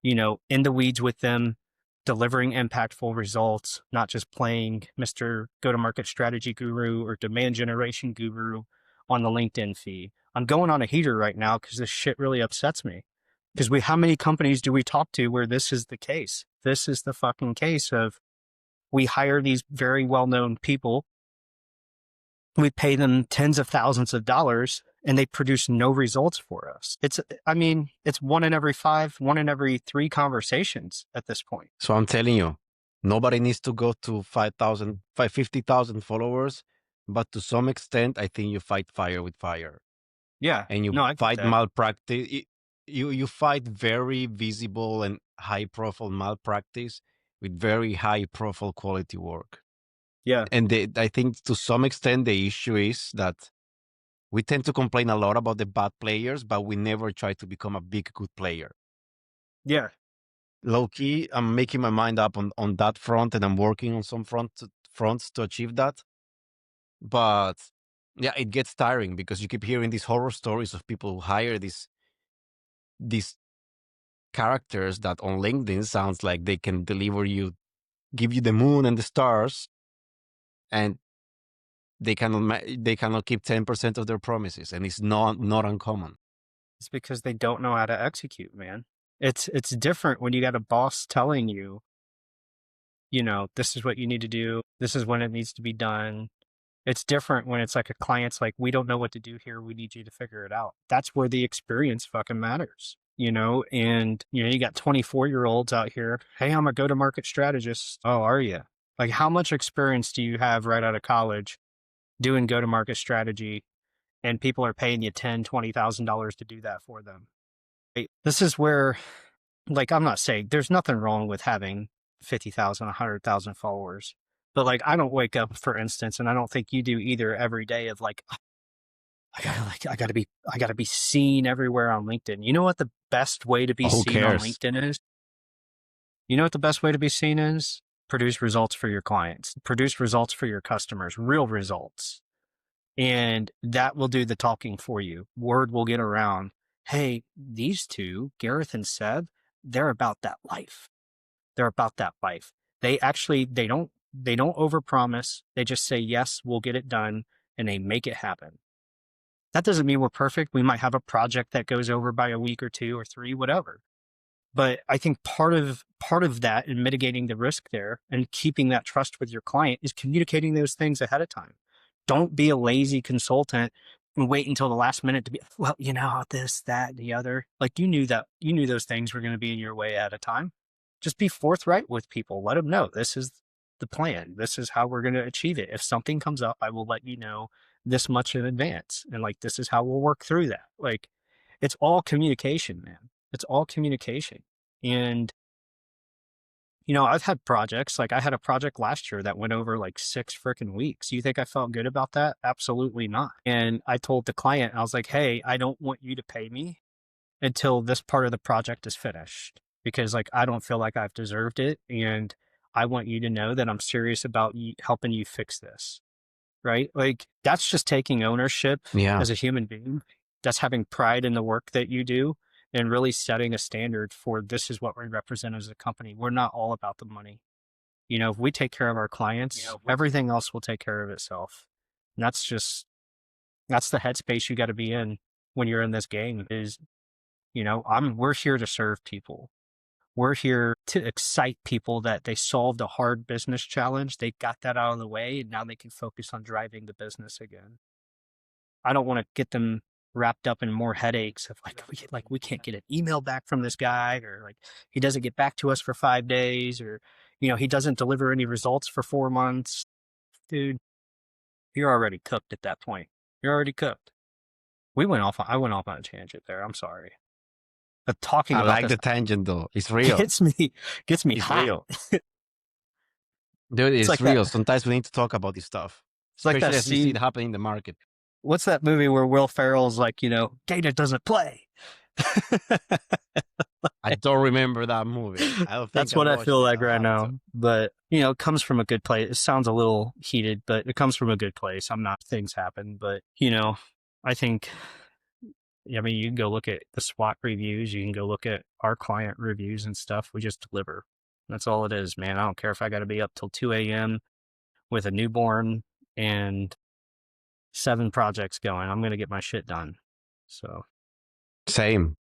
Speaker 1: in the weeds with them, delivering impactful results, not just playing Mr. Go-to-market strategy guru or demand generation guru on the LinkedIn feed. I'm going on a heater right now because this shit really upsets me. Because how many companies do we talk to where this is the case? This is the fucking case of we hire these very well-known people. We pay them tens of thousands of dollars and they produce no results for us. It's one in every five, one in every three conversations at this point.
Speaker 2: So I'm telling you, nobody needs to go to 5,000, 50,000 followers, but to some extent, I think you fight fire with fire.
Speaker 1: Yeah.
Speaker 2: And you
Speaker 1: No, I get
Speaker 2: fight
Speaker 1: that.
Speaker 2: malpractice. You fight very visible and high profile malpractice with very high profile quality work.
Speaker 1: Yeah.
Speaker 2: And I think to some extent, the issue is that we tend to complain a lot about the bad players, but we never try to become a big, good player.
Speaker 1: Yeah.
Speaker 2: Low key, I'm making my mind up on that front, and I'm working on some fronts to achieve that. But yeah, it gets tiring because you keep hearing these horror stories of people who hire these characters that on LinkedIn sounds like they can give you the moon and the stars, and they cannot keep 10% of their promises, and it's not uncommon.
Speaker 1: It's because they don't know how to execute, man. It's different when you got a boss telling you, this is what you need to do. This is when it needs to be done. It's different when it's like a client's like, we don't know what to do here. We need you to figure it out. That's where the experience fucking matters, and, you got 24-year-olds out here. Hey, I'm a go-to-market strategist. Oh, are you? Like, how much experience do you have right out of college doing go-to-market strategy? And people are paying you $10,000, $20,000 to do that for them. Right? This is where, like, I'm not saying there's nothing wrong with having 50,000, 100,000 followers, but like, I don't wake up, for instance, and I don't think you do either, every day of like, I gotta be seen everywhere on LinkedIn. You know what the best way to be
Speaker 2: Who
Speaker 1: seen on
Speaker 2: cares?
Speaker 1: LinkedIn is? You know what the best way to be seen is? Produce results for your clients, produce results for your customers, real results. And that will do the talking for you. Word will get around. Hey, these two, Garrath and Seb, they're about that life. They're about that life. They don't overpromise. They just say, yes, we'll get it done, and they make it happen. That doesn't mean we're perfect. We might have a project that goes over by a week or two or three, whatever. But I think part of that and mitigating the risk there and keeping that trust with your client is communicating those things ahead of time. Don't be a lazy consultant and wait until the last minute to be, well, this, that, the other. Like, you knew those things were going to be in your way at a time. Just be forthright with people. Let them know this is the plan. This is how we're going to achieve it. If something comes up, I will let you know this much in advance. And like, this is how we'll work through that. Like, it's all communication, man. It's all communication. And, I've had projects, like I had a project last year that went over like 6 freaking weeks. You think I felt good about that? Absolutely not. And I told the client, I was like, hey, I don't want you to pay me until this part of the project is finished because like I don't feel like I've deserved it. And I want you to know that I'm serious about helping you fix this. Right? Like, that's just taking ownership
Speaker 2: Yeah.
Speaker 1: as a human being. That's having pride in the work that you do and really setting a standard for this is what we represent as a company. We're not all about the money. If we take care of our clients, everything else will take care of itself. And that's the headspace you got to be in when you're in this game is, we're here to serve people. We're here to excite people that they solved a hard business challenge. They got that out of the way, and now they can focus on driving the business again. I don't want to get them wrapped up in more headaches of we can't get an email back from this guy, or like he doesn't get back to us for 5 days, or he doesn't deliver any results for 4 months. Dude, you're already cooked at that point. You're already cooked. I went off on a tangent there. I'm sorry. But talking
Speaker 2: I
Speaker 1: about
Speaker 2: like
Speaker 1: this
Speaker 2: the tangent though. It's real.
Speaker 1: gets me gets me
Speaker 2: It's
Speaker 1: hot.
Speaker 2: real. Dude,
Speaker 1: It's
Speaker 2: it's
Speaker 1: like that.
Speaker 2: real. Sometimes we need to talk about this stuff,
Speaker 1: It's like that
Speaker 2: especially as we see it
Speaker 1: scene.
Speaker 2: happening in the market.
Speaker 1: What's that movie where Will Ferrell's like, data doesn't play?
Speaker 2: I don't remember that movie. I don't think
Speaker 1: That's
Speaker 2: I
Speaker 1: what I
Speaker 2: watched
Speaker 1: feel
Speaker 2: it.
Speaker 1: like
Speaker 2: I'll
Speaker 1: right
Speaker 2: have
Speaker 1: now.
Speaker 2: to.
Speaker 1: But, it comes from a good place. It sounds a little heated, but it comes from a good place. I'm not, things happen. But, I think I mean, you can go look at the SWOT reviews. You can go look at our client reviews and stuff. We just deliver. That's all it is, man. I don't care if I got to be up till 2 a.m. with a newborn and 7 projects going. I'm going to get my shit done. So
Speaker 2: Same.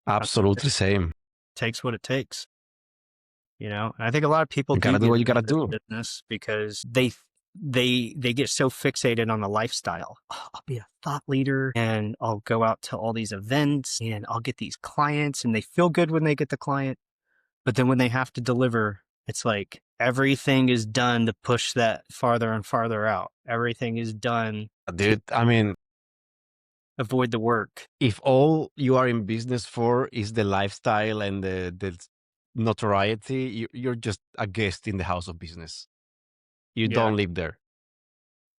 Speaker 1: that's it.
Speaker 2: Absolutely same.
Speaker 1: Takes what it takes. And I think a lot of people
Speaker 2: You
Speaker 1: do
Speaker 2: gotta do
Speaker 1: get
Speaker 2: what you
Speaker 1: into
Speaker 2: gotta
Speaker 1: this
Speaker 2: do.
Speaker 1: business because they get so fixated on the lifestyle. Oh, I'll be a thought leader and I'll go out to all these events and I'll get these clients, and they feel good when they get the client. But then when they have to deliver, it's like everything is done to push that farther and farther out. Everything is done to
Speaker 2: Dude, I mean,
Speaker 1: avoid the work.
Speaker 2: if all you are in business for is the lifestyle and the notoriety, you're just a guest in the house of business. You
Speaker 1: Yeah.
Speaker 2: don't live there.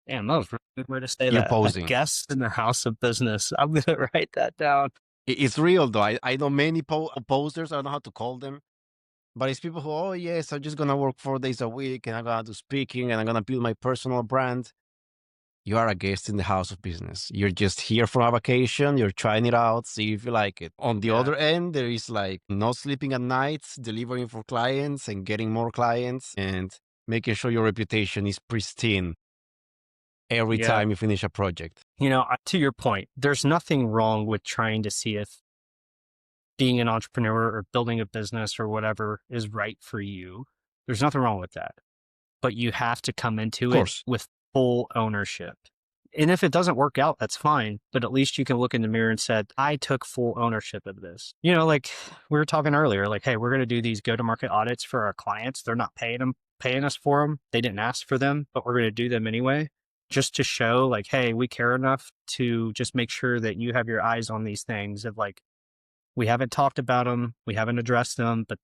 Speaker 1: Damn, that was a really good way to say
Speaker 2: You're
Speaker 1: that. A
Speaker 2: posing.
Speaker 1: guest in the house of business. I'm going to write that down.
Speaker 2: It's real though. I know many posers. I don't know how to call them, but it's people who, oh yes, I'm just gonna work 4 days a week and I'm gonna do speaking and I'm gonna build my personal brand. You are a guest in the house of business. You're just here for a vacation. You're trying it out, see if you like it. On the
Speaker 1: Yeah.
Speaker 2: other end, there is like not sleeping at nights, delivering for clients and getting more clients and making sure your reputation is pristine every
Speaker 1: Yeah.
Speaker 2: time you finish a project.
Speaker 1: To your point, there's nothing wrong with trying to see if being an entrepreneur or building a business or whatever is right for you. There's nothing wrong with that. But you have to come
Speaker 2: Of
Speaker 1: into it
Speaker 2: course.
Speaker 1: with full ownership. And if it doesn't work out, that's fine. But at least you can look in the mirror and said, I took full ownership of this. Like we were talking earlier, like, hey, we're going to do these go-to-market audits for our clients. They're not paying us for them. They didn't ask for them, but we're going to do them anyway, just to show like, hey, we care enough to just make sure that you have your eyes on these things of like, we haven't talked about them, we haven't addressed them, but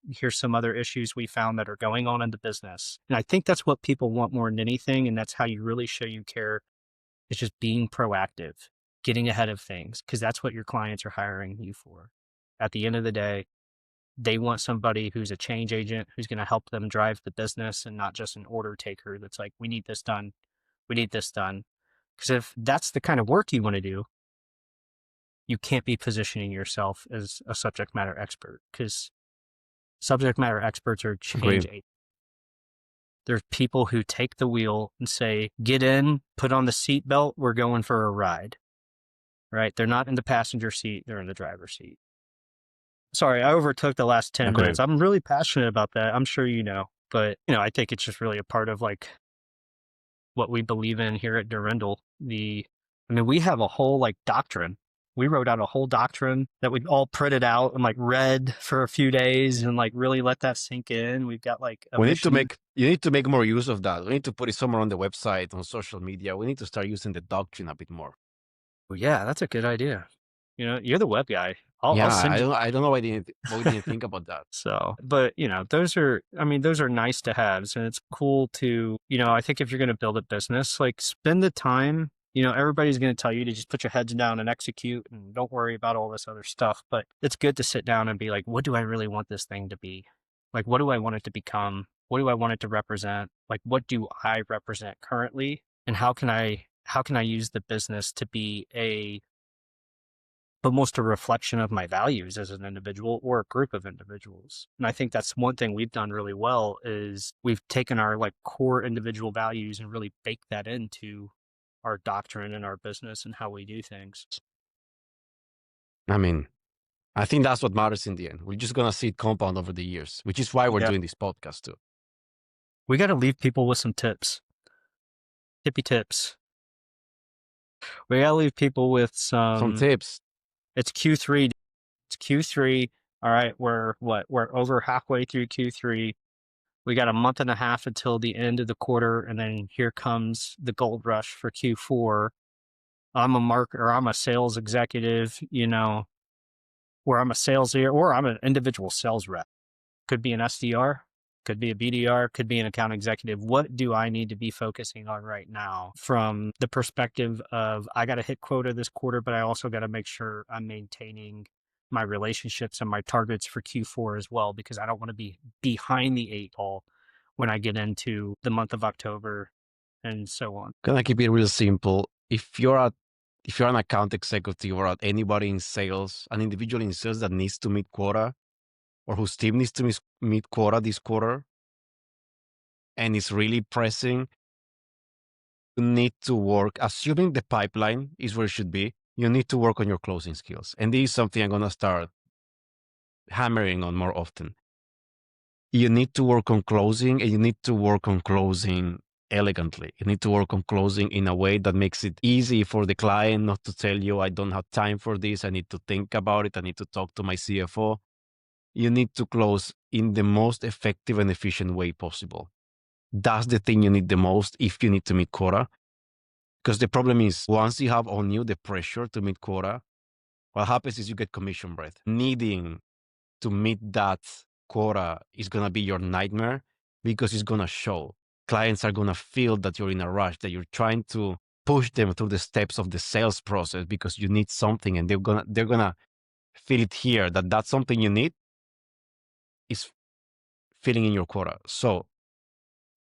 Speaker 1: here's some other issues we found that are going on in the business. And I think that's what people want more than anything. And that's how you really show you care. It's just being proactive, getting ahead of things, because that's what your clients are hiring you for. At the end of the day, they want somebody who's a change agent, who's going to help them drive the business and not just an order taker that's like, we need this done. We need this done. Because if that's the kind of work you want to do, you can't be positioning yourself as a subject matter expert, because subject matter experts are change
Speaker 2: Agree.
Speaker 1: agents. There's people who take the wheel and say, get in, put on the seatbelt, we're going for a ride. Right? They're not in the passenger seat, they're in the driver's seat. Sorry, I overtook the last 10
Speaker 2: Agree.
Speaker 1: minutes. I'm really passionate about that. I'm sure you know. But, I think it's just really a part of like what we believe in here at Durindal. We have a whole like doctrine. We wrote out a whole doctrine that we all printed out and like read for a few days and like really let that sink in. We've got like a mission.
Speaker 2: You need to make more use of that. We need to put it somewhere on the website, on social media. We need to start using the doctrine a bit more.
Speaker 1: Well, yeah, that's a good idea. You're the web guy. I'll
Speaker 2: Yeah,
Speaker 1: send you.
Speaker 2: I don't know why we didn't think about that.
Speaker 1: So, but those are nice to haves, and it's cool to, I think if you're going to build a business, like spend the time. Everybody's going to tell you to just put your heads down and execute and don't worry about all this other stuff. But it's good to sit down and be like, what do I really want this thing to be? Like, what do I want it to become? What do I want it to represent? Like, what do I represent currently? And how can I use the business to be almost a reflection of my values as an individual or a group of individuals. And I think that's one thing we've done really well is we've taken our like core individual values and really baked that into our doctrine and our business and how we do things.
Speaker 2: I mean, I think that's what matters in the end. We're just gonna see it compound over the years, which is why we're
Speaker 1: Yeah.
Speaker 2: doing this podcast too.
Speaker 1: We got to leave people with some tips. Tippy tips. We got to leave people with
Speaker 2: Some tips.
Speaker 1: it's Q3. It's Q3. All right. We're over halfway through Q3. We got a month and a half until the end of the quarter, and then here comes the gold rush for Q4. I'm a sales executive, where I'm a sales or I'm an individual sales rep. Could be an SDR, could be a BDR, could be an account executive. What do I need to be focusing on right now from the perspective of I got to hit quota this quarter, but I also got to make sure I'm maintaining my relationships and my targets for Q4 as well, because I don't want to be behind the 8 ball when I get into the month of October and so on.
Speaker 2: Gonna keep it real simple. if you're an account executive or anybody in sales, an individual in sales that needs to meet quota or whose team needs to meet quota this quarter and is really pressing, you need to work, assuming the pipeline is where it should be, you need to work on your closing skills. And this is something I'm going to start hammering on more often. You need to work on closing, and you need to work on closing elegantly. You need to work on closing in a way that makes it easy for the client not to tell you, I don't have time for this. I need to think about it. I need to talk to my CFO. You need to close in the most effective and efficient way possible. That's the thing you need the most if you need to meet quota. Because the problem is, once you have on you the pressure to meet quota, what happens is you get commission breath. Needing to meet that quota is going to be your nightmare because it's going to show. Clients are going to feel that you're in a rush, that you're trying to push them through the steps of the sales process because you need something, and they're gonna feel it here that that's something you need is filling in your quota. So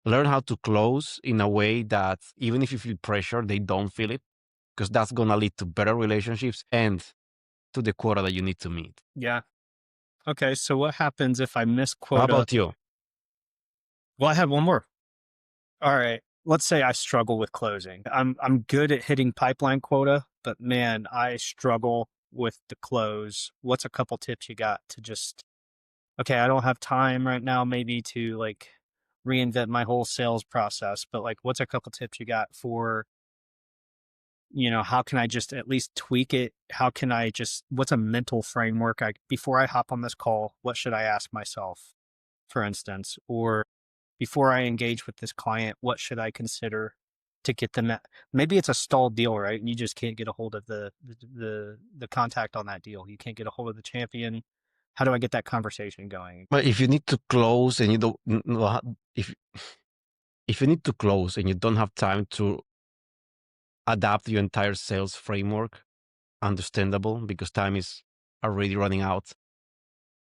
Speaker 2: learn how to close in a way that even if you feel pressure, they don't feel it, because that's going to lead to better relationships and to the quota that you need to meet.
Speaker 1: Yeah. Okay. So what happens if I miss
Speaker 2: How
Speaker 1: quota?
Speaker 2: about you?
Speaker 1: Well, I have one more. All right. Let's say I struggle with closing. I'm good at hitting pipeline quota, but man, I struggle with the close. What's a couple tips you got to just, okay, I don't have time right now maybe to like reinvent my whole sales process, but like what's a couple tips you got for, how can I just at least tweak it? How can I just, what's a mental framework before I hop on this call, what should I ask myself, for instance? Or before I engage with this client, what should I consider to get them at? Maybe it's a stalled deal, right? And you just can't get a hold of the contact on that deal. You can't get a hold of the champion. How do I get that conversation going?
Speaker 2: But if you need to close and you don't, if you need to close and you don't have time to adapt your entire sales framework, understandable because time is already running out.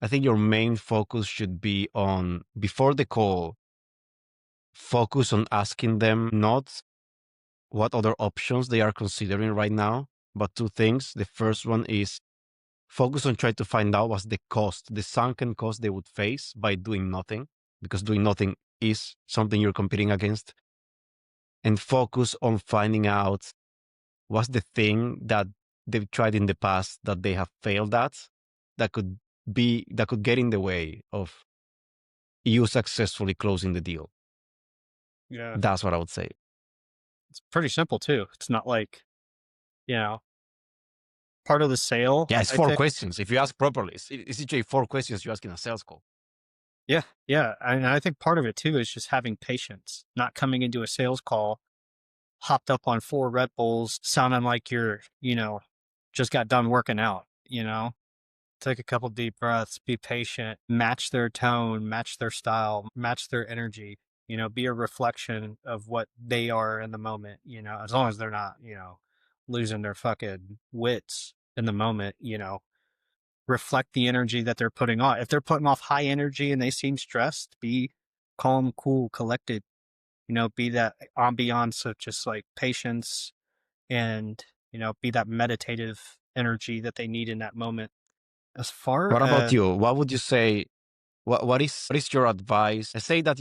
Speaker 2: I think your main focus should be on, before the call, focus on asking them not what other options they are considering right now, but two things. The first one is focus on trying to find out what's the cost, the sunken cost they would face by doing nothing, because doing nothing is something you're competing against. And focus on finding out what's the thing that they've tried in the past that they have failed at that could get in the way of you successfully closing the deal.
Speaker 1: Yeah,
Speaker 2: That's what I would say.
Speaker 1: it's pretty simple too. It's not like, you know, part of the sale,
Speaker 2: Yeah, it's
Speaker 1: I
Speaker 2: four
Speaker 1: think.
Speaker 2: questions. If you ask properly, it's literally four questions you ask in a sales call.
Speaker 1: Yeah, yeah. And I think part of it too is just having patience, not coming into a sales call hopped up on 4 Red Bulls, sounding like you're, just got done working out, Take a couple deep breaths, be patient, match their tone, match their style, match their energy, be a reflection of what they are in the moment, as long as they're not, losing their fucking wits in the moment, reflect the energy that they're putting on. If they're putting off high energy and they seem stressed, be calm, cool, collected, be that ambiance of just like patience and, be that meditative energy that they need in that moment. As far
Speaker 2: What about
Speaker 1: as
Speaker 2: you? What would you say? What is your advice? I say that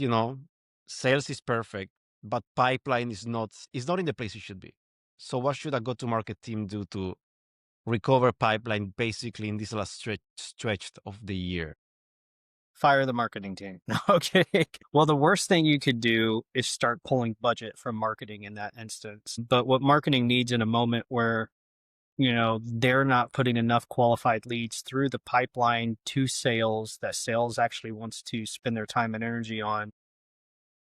Speaker 2: sales is perfect, but pipeline is not in the place it should be. So what should a go-to-market team do to recover pipeline basically in this last stretch of the year?
Speaker 1: fire the marketing team. Okay. Well, the worst thing you could do is start pulling budget from marketing in that instance. But what marketing needs in a moment where, they're not putting enough qualified leads through the pipeline to sales that sales actually wants to spend their time and energy on.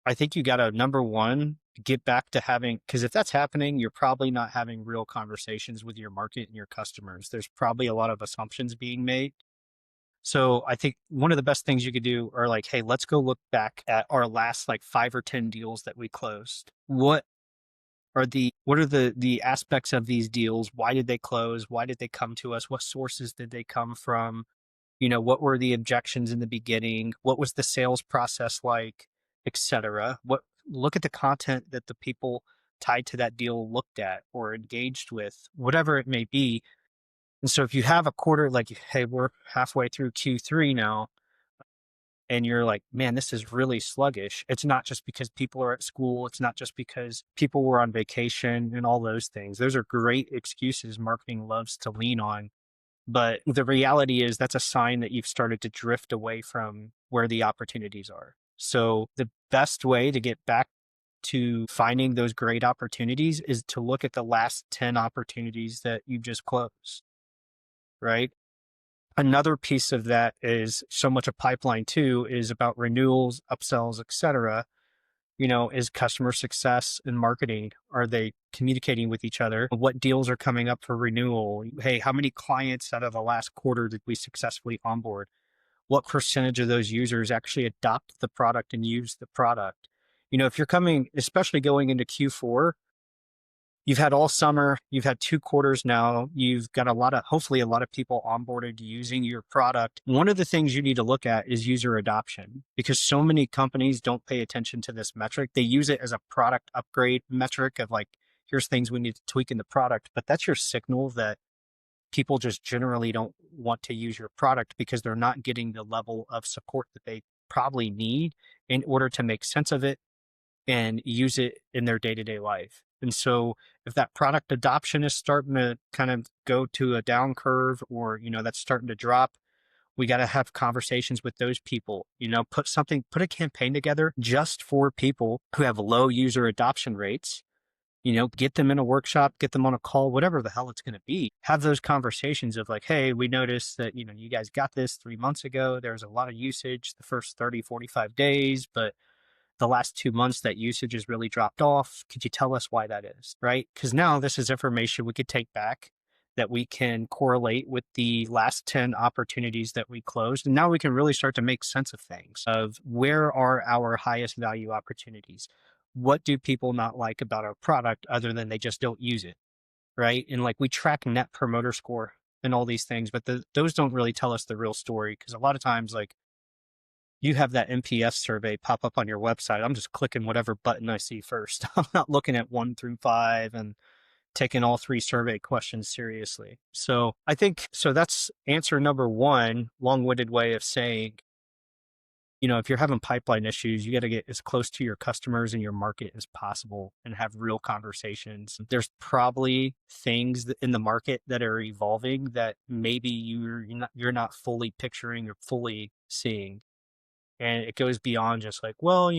Speaker 1: I think you got to, number one, get back to having, because if that's happening, you're probably not having real conversations with your market and your customers. There's probably a lot of assumptions being made. So I think one of the best things you could do are like, hey, let's go look back at our last like 5 or 10 deals that we closed. What are the aspects of these deals? Why did they close? Why did they come to us? What sources did they come from? What were the objections in the beginning? What was the sales process like, etc. Look at the content that the people tied to that deal looked at or engaged with, whatever it may be. And so if you have a quarter, like, hey, we're halfway through Q3 now, and you're like, man, this is really sluggish. It's not just because people are at school. It's not just because people were on vacation and all those things. Those are great excuses marketing loves to lean on. But the reality is that's a sign that you've started to drift away from where the opportunities are. So the best way to get back to finding those great opportunities is to look at the last 10 opportunities that you just closed, right? Another piece of that is so much a pipeline too is about renewals, upsells, etc. Is customer success and marketing, are they communicating with each other? What deals are coming up for renewal? Hey, how many clients out of the last quarter did we successfully onboard? What percentage of those users actually adopt the product and use the product? If you're coming, especially going into Q4, you've had all summer, you've had 2 quarters now, you've got hopefully a lot of people onboarded using your product. One of the things you need to look at is user adoption, because so many companies don't pay attention to this metric. They use it as a product upgrade metric of like, here's things we need to tweak in the product, but that's your signal that people just generally don't want to use your product because they're not getting the level of support that they probably need in order to make sense of it and use it in their day-to-day life. And so if that product adoption is starting to kind of go to a down curve, or, that's starting to drop, we got to have conversations with those people, put a campaign together just for people who have low user adoption rates, get them in a workshop, get them on a call, whatever the hell it's going to be. Have those conversations of like, hey, we noticed that, you guys got this 3 months ago. There's a lot of usage the first 30, 45 days, but the last 2 months that usage has really dropped off. Could you tell us why that is? Right? Because now this is information we could take back that we can correlate with the last 10 opportunities that we closed. And now we can really start to make sense of things, of where are our highest value opportunities? What do people not like about our product other than they just don't use it? Right? And like we track net promoter score and all these things, but those don't really tell us the real story, because a lot of times, like, you have that NPS survey pop up on your website. I'm just clicking whatever button I see first. I'm not looking at 1 through 5 and taking all 3 survey questions seriously. So I think, so that's answer number one, long-winded way of saying, if you're having pipeline issues, you got to get as close to your customers and your market as possible and have real conversations. There's probably things in the market that are evolving that maybe you're not fully picturing or fully seeing. And it goes beyond just like, well,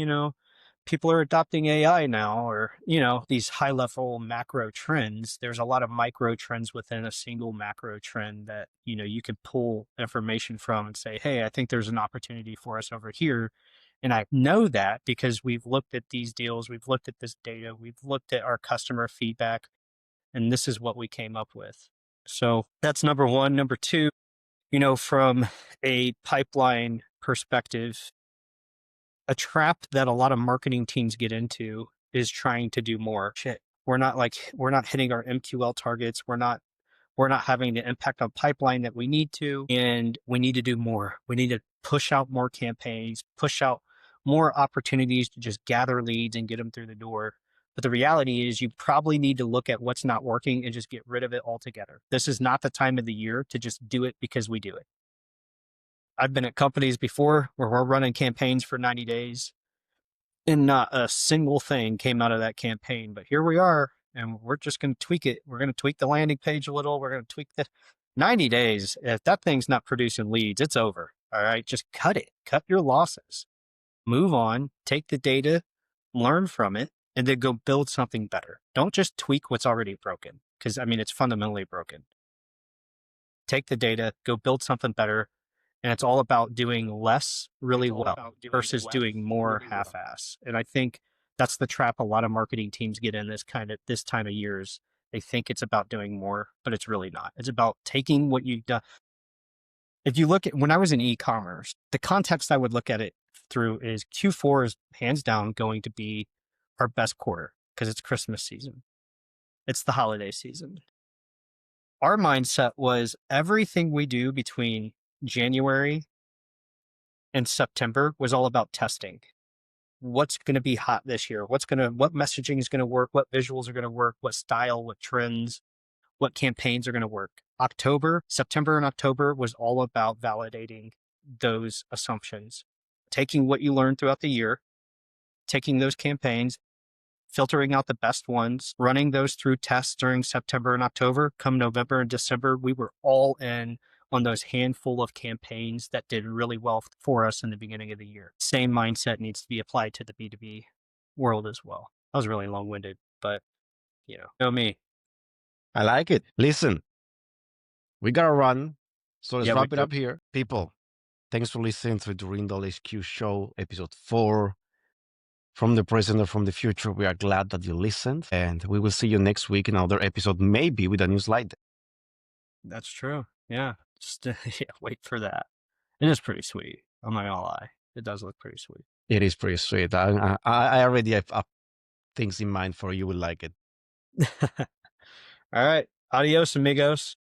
Speaker 1: people are adopting AI now, or, these high level macro trends. There's a lot of micro trends within a single macro trend that, you can pull information from and say, hey, I think there's an opportunity for us over here. And I know that because we've looked at these deals, we've looked at this data, we've looked at our customer feedback, and this is what we came up with. So that's number one. Number two, from a pipeline perspective, a trap that a lot of marketing teams get into is trying to do more. Shit. We're not hitting our MQL targets. We're not having the impact on pipeline that we need to, and we need to do more. We need to push out more campaigns, push out more opportunities to just gather leads and get them through the door. But the reality is you probably need to look at what's not working and just get rid of it altogether. This is not the time of the year to just do it because we do it. I've been at companies before where we're running campaigns for 90 days and not a single thing came out of that campaign. But here we are, and we're just going to tweak it. We're going to tweak the landing page a little. We're going to tweak the 90 days. If that thing's not producing leads, it's over. All right. Just cut it, cut your losses, move on, take the data, learn from it, and then go build something better. Don't just tweak what's already broken, because it's fundamentally broken. Take the data, go build something better. And it's all about doing less really well versus doing more half-ass. And I think that's the trap a lot of marketing teams get in this time of years. They think it's about doing more, but it's really not. It's about taking what you've done. If you look at when I was in e-commerce, the context I would look at it through is Q4 is hands down going to be our best quarter because it's Christmas season. It's the holiday season. Our mindset was everything we do between January and September was all about testing. what's going to be hot this year? What messaging is going to work? What visuals are going to work? What style? What trends? What campaigns are going to work? September and October was all about validating those assumptions, taking what you learned throughout the year, taking those campaigns, filtering out the best ones, running those through tests during September and October. Come November and December, we were all in on those handful of campaigns that did really well for us in the beginning of the year. Same mindset needs to be applied to the B2B world as well. I was really long-winded, but know me.
Speaker 2: I like it. Listen, we gotta run. So let's
Speaker 1: Yeah, we
Speaker 2: wrap it
Speaker 1: do.
Speaker 2: up here. People, thanks for listening to the Durindal HQ show, episode 4. From the present or from the future, we are glad that you listened. And we will see you next week in another episode, maybe with a new slide.
Speaker 1: That's true. Yeah. Just wait for that. It is pretty sweet. I'm not gonna lie. It does look pretty sweet.
Speaker 2: It is pretty sweet. I already have things in mind for you. You will like it.
Speaker 1: All right. Adios, amigos.